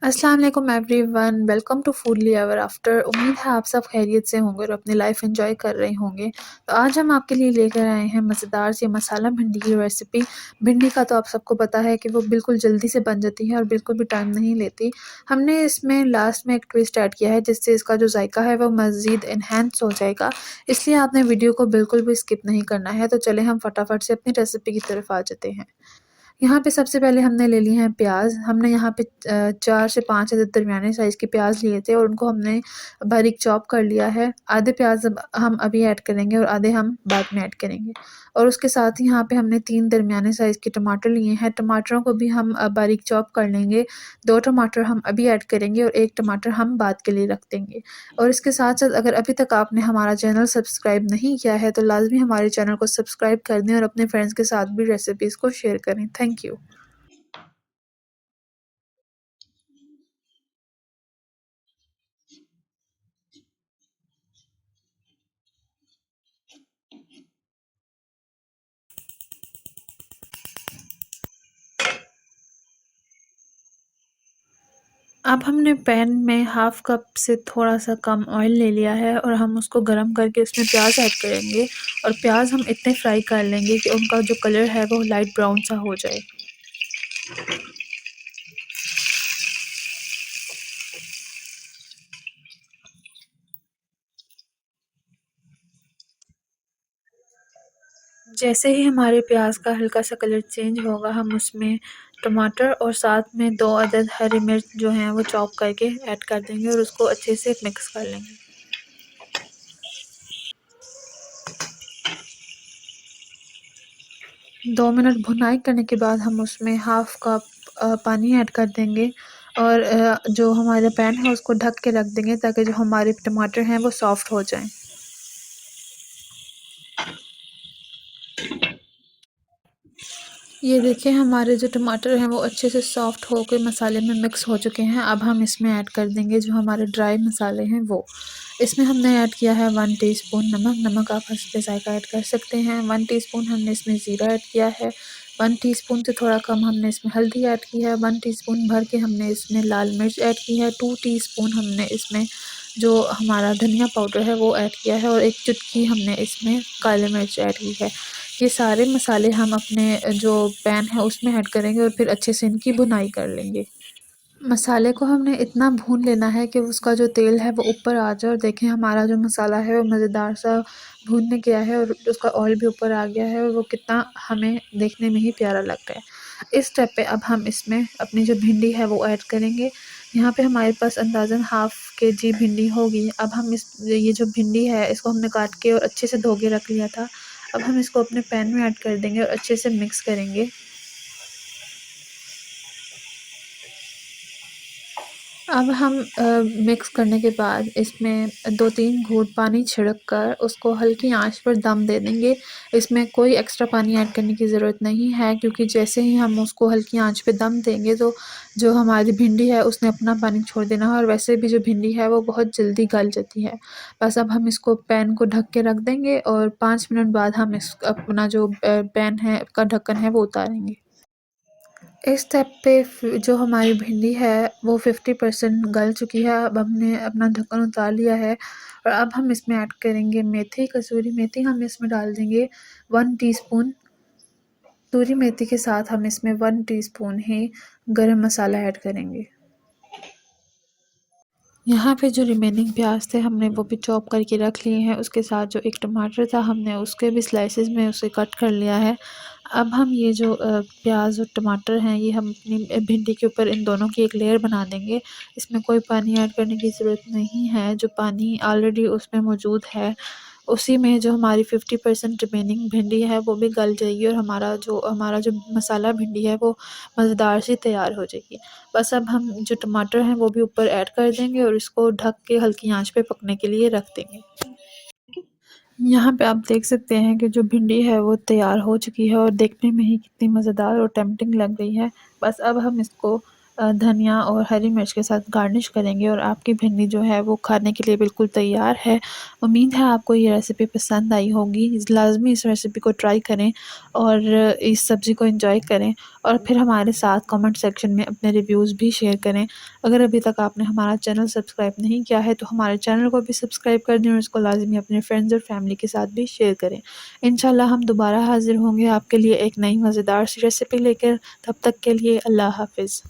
अस्सलाम वालेकुम everyone, welcome to foodly ever after. उम्मीद है आप सब खैरियत से होंगे और अपनी लाइफ एंजॉय कर रहे होंगे। तो आज हम आपके लिए लेकर आए हैं मज़ेदार सी मसाला भिंडी की रेसिपी। भिंडी का तो आप सबको पता है कि वो बिल्कुल जल्दी से बन जाती है और बिल्कुल भी टाइम नहीं लेती। हमने इसमें लास्ट में एक ट्विस्ट ऐड किया है जिससे इसका जो जायका है वो मज़ीद इन्हेंस हो जाएगा, इसलिए आपने वीडियो को बिल्कुल भी स्किप नहीं करना है। तो चलें हम फटाफट से अपनी रेसिपी की तरफ आ जाते हैं। यहाँ पे सबसे पहले हमने ले लिए हैं प्याज़। हमने यहाँ पे 4 से 5 अदद दरमियाने साइज़ के प्याज़ लिए थे और उनको हमने बारीक चॉप कर लिया है। आधे प्याज़ अब हम अभी ऐड करेंगे और आधे हम बाद में ऐड करेंगे। और उसके साथ ही यहाँ पे हमने 3 दरमियाने साइज़ के टमाटर लिए हैं। टमाटरों को भी हम बारीक चॉप कर लेंगे। 2 टमाटर हम अभी ऐड करेंगे और 1 टमाटर हम बाद के लिए रख देंगे। और इसके साथ-साथ अगर अभी तक आपने हमारा चैनल सब्सक्राइब नहीं किया है तो लाज़मी हमारे चैनल को सब्सक्राइब कर दें और अपने फ्रेंड्स के साथ भी रेसिपीज़ को शेयर करें। Thank you. अब हमने पैन में हाफ़ कप से थोड़ा-सा कम ऑयल ले लिया है और हम उसको गरम करके उसमें प्याज़ ऐड करेंगे और प्याज़ हम इतने फ्राई कर लेंगे कि उनका जो कलर है वो लाइट ब्राउन सा हो जाए। जैसे ही हमारे प्याज़ का हल्का-सा कलर चेंज होगा, हम उसमें टमाटर और साथ में 2 अदद हरी मिर्च जो हैं वो चॉप करके ऐड कर देंगे और उसको अच्छे से मिक्स कर लेंगे। 2 मिनट भुनाई करने के बाद हम उसमें हाफ़ कप पानी ऐड कर देंगे और जो हमारा पैन है उसको ढक के रख देंगे ताकि जो हमारे टमाटर हैं वो सॉफ्ट हो जाएँ। ये देखिए हमारे जो टमाटर हैं वो अच्छे से सॉफ्ट होके मसाले में मिक्स हो चुके हैं। अब हम इसमें ऐड कर देंगे जो हमारे ड्राई मसाले हैं वो। इसमें हमने ऐड किया है 1 टीस्पून नमक। नमक आप हस्बे ज़ायक़ा ऐड कर सकते हैं। 1 टीस्पून हमने इसमें ज़ीरा ऐड किया है। 1 टीस्पून से थोड़ा कम हमने इसमें हल्दी ऐड की है। 1 टीस्पून भर के हमने इसमें लाल मिर्च ऐड की है। 2 टीस्पून हमने इसमें जो हमारा धनिया पाउडर है वो ऐड किया है और 1 चुटकी हमने इसमें काली मिर्च ऐड की है। ये सारे मसाले हम अपने जो पैन है उसमें ऐड करेंगे और फिर अच्छे से इनकी भुनाई कर लेंगे। मसाले को हमने इतना भून लेना है कि उसका जो तेल है वो ऊपर आ जाए और देखें हमारा जो मसाला है वो मज़ेदार सा भूनने गया है और उसका ऑयल भी ऊपर आ गया है और वो कितना हमें देखने में ही प्यारा लग रहा है। इस स्टेप पे अब हम इसमें अपनी जो भिंडी है वो ऐड करेंगे। यहाँ पे हमारे पास अंदाज़न हाफ़ केजी भिंडी होगी। अब हम इस ये जो भिंडी है इसको हमने काट के और अच्छे से धो के रख लिया था। अब हम इसको अपने पैन में ऐड कर देंगे और अच्छे से मिक्स करेंगे। अब हम मिक्स करने के बाद इसमें 2-3 घूँट पानी छिड़क कर उसको हल्की आंच पर दम दे देंगे। इसमें कोई एक्स्ट्रा पानी ऐड करने की ज़रूरत नहीं है क्योंकि जैसे ही हम उसको हल्की आंच पे दम देंगे तो जो हमारी भिंडी है उसने अपना पानी छोड़ देना है और वैसे भी जो भिंडी है वो बहुत जल्दी गल जाती है। बस अब हम इसको पैन को ढक के रख देंगे और 5 मिनट बाद हम अपना जो पैन है का ढक्कन है वो उतारेंगे। इस स्टेप पे जो हमारी भिंडी है वो 50% गल चुकी है। अब हमने अपना ढक्कन उतार लिया है और अब हम इसमें ऐड करेंगे मेथी, कसूरी मेथी हम इसमें डाल देंगे 1 टीस्पून। कसूरी मेथी के साथ हम इसमें 1 टीस्पून ही गरम मसाला ऐड करेंगे। यहाँ पे जो रिमेनिंग प्याज थे हमने वो भी चॉप करके रख लिए हैं। उसके साथ जो एक टमाटर था हमने उसके भी स्लाइसेस में उसे कट कर लिया है। अब हम ये जो प्याज और टमाटर हैं ये हम अपनी भिंडी के ऊपर इन दोनों की एक लेयर बना देंगे। इसमें कोई पानी ऐड करने की ज़रूरत नहीं है। जो पानी ऑलरेडी उसमें मौजूद है उसी में जो हमारी 50% रिमेनिंग भिंडी है वो भी गल जाएगी और हमारा जो मसाला भिंडी है वो मज़ेदार सी तैयार हो जाएगी। बस अब हम जो टमाटर हैं वो भी ऊपर ऐड कर देंगे और इसको ढक के हल्की आंच पे पकने के लिए रख देंगे। यहाँ पे आप देख सकते हैं कि जो भिंडी है वो तैयार हो चुकी है और देखने में ही कितनी मज़ेदार और टेम्प्टिंग लग रही है। बस अब हम इसको धनिया और हरी मिर्च के साथ गार्निश करेंगे और आपकी भिंडी जो है वो खाने के लिए बिल्कुल तैयार है। उम्मीद है आपको ये रेसिपी पसंद आई होगी। लाज़मी इस रेसिपी को ट्राई करें और इस सब्ज़ी को एंजॉय करें और फिर हमारे साथ कमेंट सेक्शन में अपने रिव्यूज़ भी शेयर करें। अगर अभी तक आपने हमारा चैनल सब्सक्राइब नहीं किया है तो हमारे चैनल को भी सब्सक्राइब कर दें और इसको लाज़मी अपने फ्रेंड्स और फैमिली के साथ भी शेयर करें। इंशाल्लाह हम दोबारा हाज़िर होंगे आपके लिए एक नई मज़ेदार सी रेसिपी लेकर। तब तक के लिए अल्लाह हाफ़िज़।